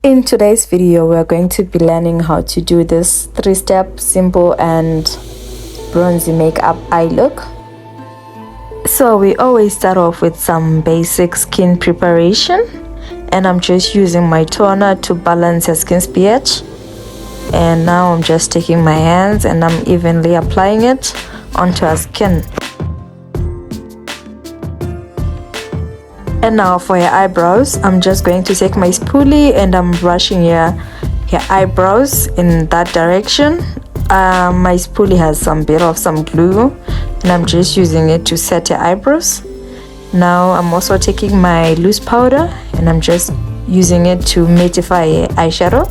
In today's video, we're going to be learning how to do this 3-step simple and bronzy makeup eye look. So we always start off with some basic skin preparation, and I'm just using my toner to balance your skin's pH. And now I'm just taking my hands and I'm evenly applying it onto our skin. And now for your eyebrows, I'm just going to take my spoolie and I'm brushing your eyebrows in that direction. My spoolie has some bit of some glue and I'm just using it to set your eyebrows. Now I'm also taking my loose powder and I'm just using it to mattify your eyeshadow.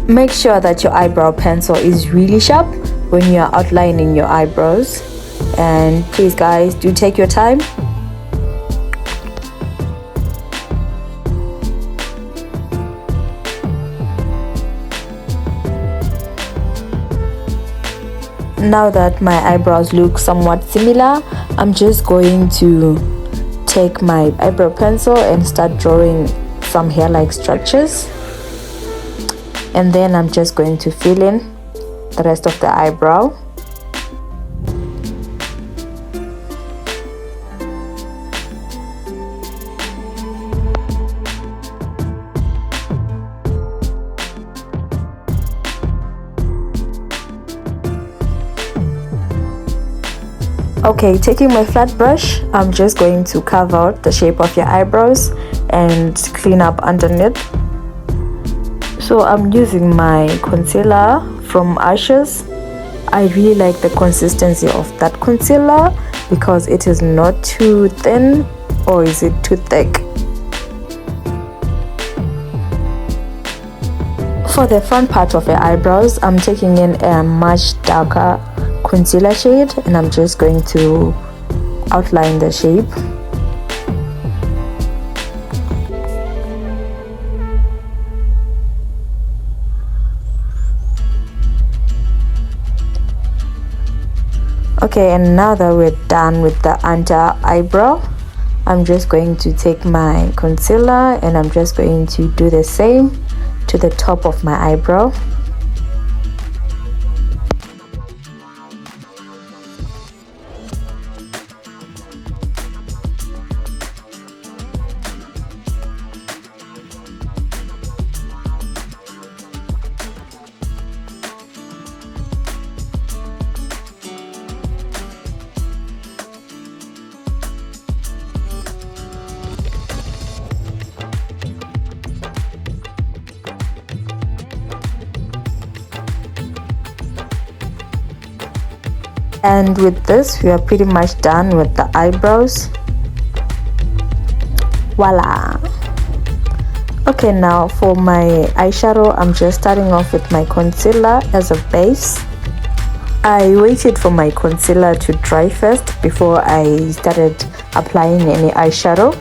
Make sure that your eyebrow pencil is really sharp when you are outlining your eyebrows, and please guys, do take your time. Now that my eyebrows look somewhat similar, I'm just going to take my eyebrow pencil and start drawing some hair-like structures. And then I'm just going to fill in the rest of the eyebrow. Okay, taking my flat brush, I'm just going to carve out the shape of your eyebrows and clean up underneath. So I'm using my concealer from USHAS. I really like the consistency of that concealer because it is not too thin or is it too thick. For the front part of your eyebrows, I'm taking in a much darker concealer shade and I'm just going to outline the shape. Okay, and now that we're done with the under eyebrow, I'm just going to take my concealer and I'm just going to do the same to the top of my eyebrow. And with this, we are pretty much done with the eyebrows. Voila! Okay, now for my eyeshadow, I'm just starting off with my concealer as a base. I waited for my concealer to dry first before I started applying any eyeshadow.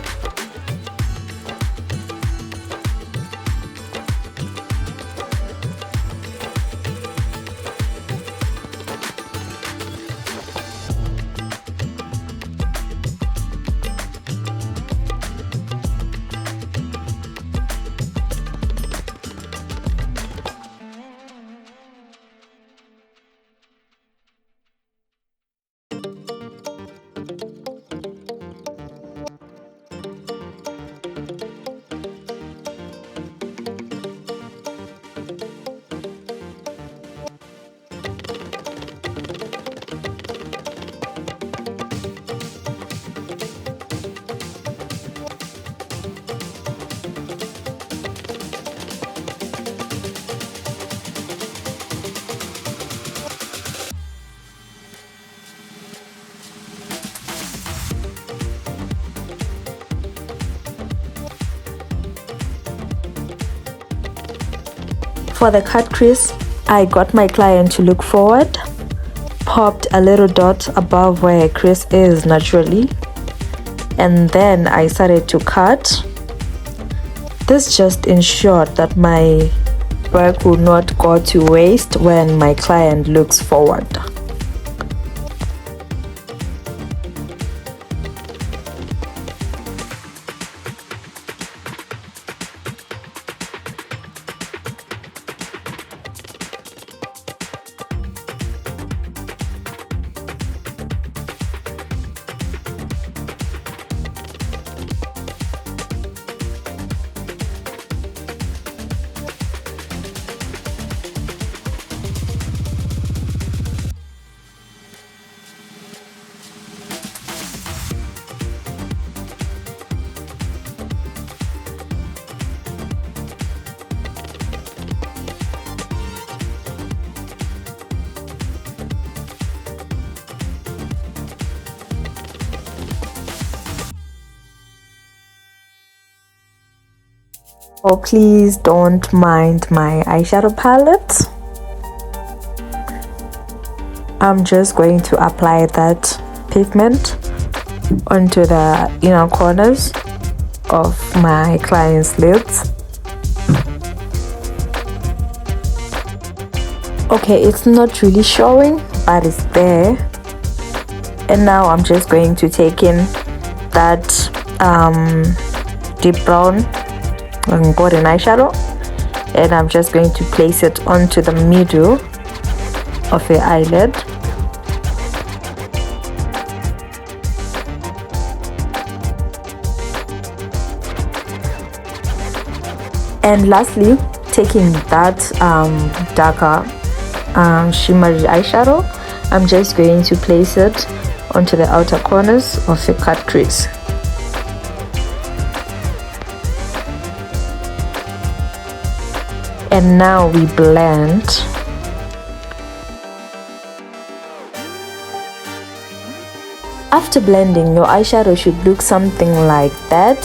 For the cut crease, I got my client to look forward, popped a little dot above where her crease is naturally, and then I started to cut. This just ensured that my work will not go to waste when my client looks forward. Oh, please don't mind my eyeshadow palette. I'm just going to apply that pigment onto the inner corners of my client's lids. Okay, it's not really showing, but it's there. And now I'm just going to take in that deep brown golden eyeshadow, and I'm just going to place it onto the middle of the eyelid. And lastly, taking that darker shimmery eyeshadow, I'm just going to place it onto the outer corners of the cut crease. And now we blend. After blending, your eyeshadow should look something like that.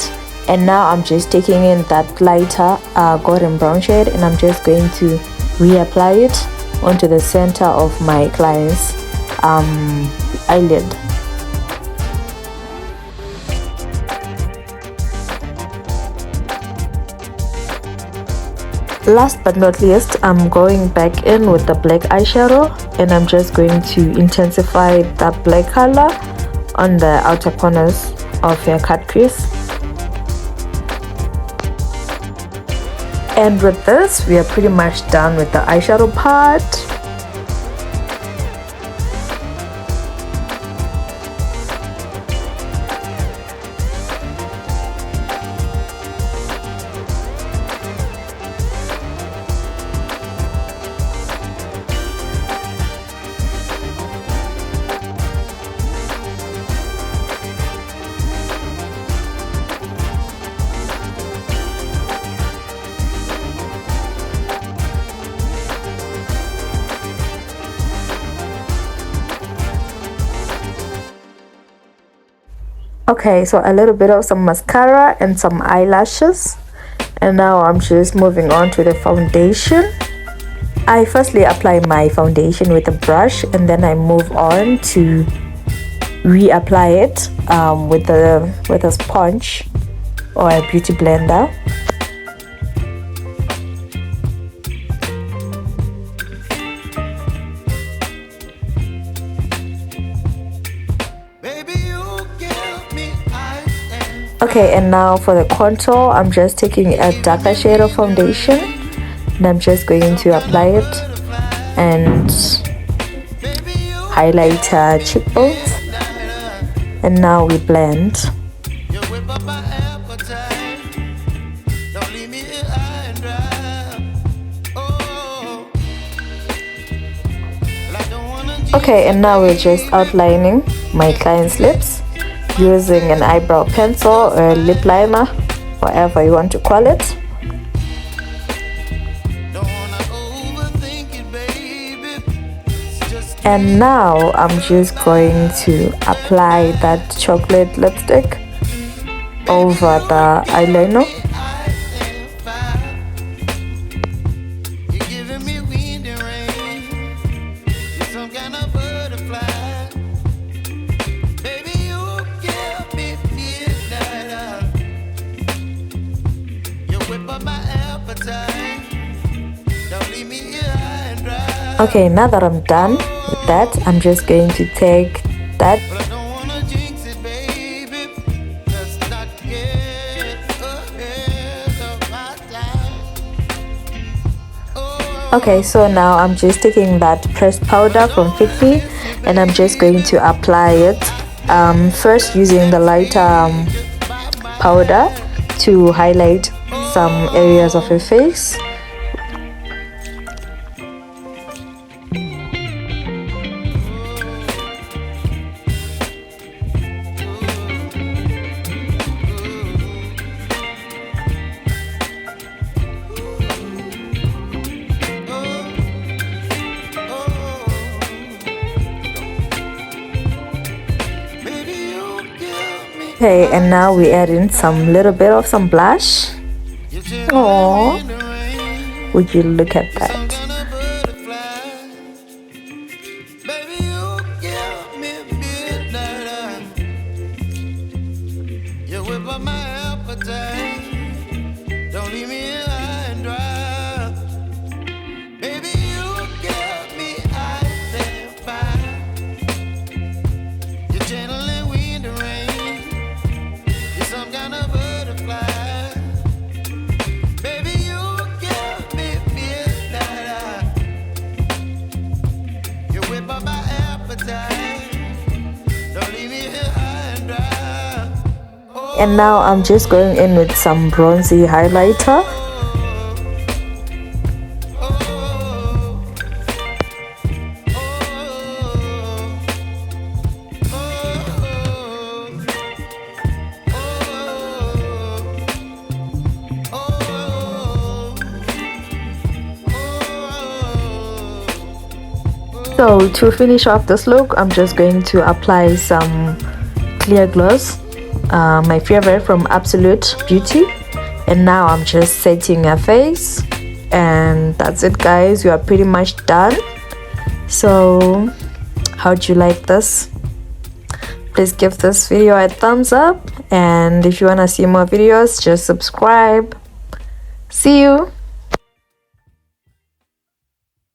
And now I'm just taking in that lighter golden brown shade, and I'm just going to reapply it onto the center of my client's eyelid. Last but not least, I'm going back in with the black eyeshadow, and I'm just going to intensify that black color on the outer corners of your cut crease. And with this, we are pretty much done with the eyeshadow part. Okay, so a little bit of some mascara and some eyelashes, and now I'm just moving on to the foundation. I firstly apply my foundation with a brush, and then I move on to reapply it with a sponge or a beauty blender. Okay, and now for the contour, I'm just taking a darker shade of foundation, and I'm just going to apply it and highlight her cheekbones. And now we blend. Okay, and now we're just outlining my client's lips using an eyebrow pencil or a lip liner, whatever you want to call it. And now I'm just going to apply that chocolate lipstick over the eyeliner. Okay, now that I'm done with that, I'm just going to take that Okay, so now I'm just taking that pressed powder from Fifi, and I'm just going to apply it first using the lighter powder to highlight some areas of your face. Okay, and now we add in some little bit of some blush. Oh, would you look at that? And now I'm just going in with some bronzy highlighter. So to finish off this look, I'm just going to apply some clear gloss, my favorite from Absolute Beauty. And now I'm just setting her face, and that's it, guys. You are pretty much done. So how'd you like this? Please give this video a thumbs up, and if you want to see more videos, just subscribe. See you.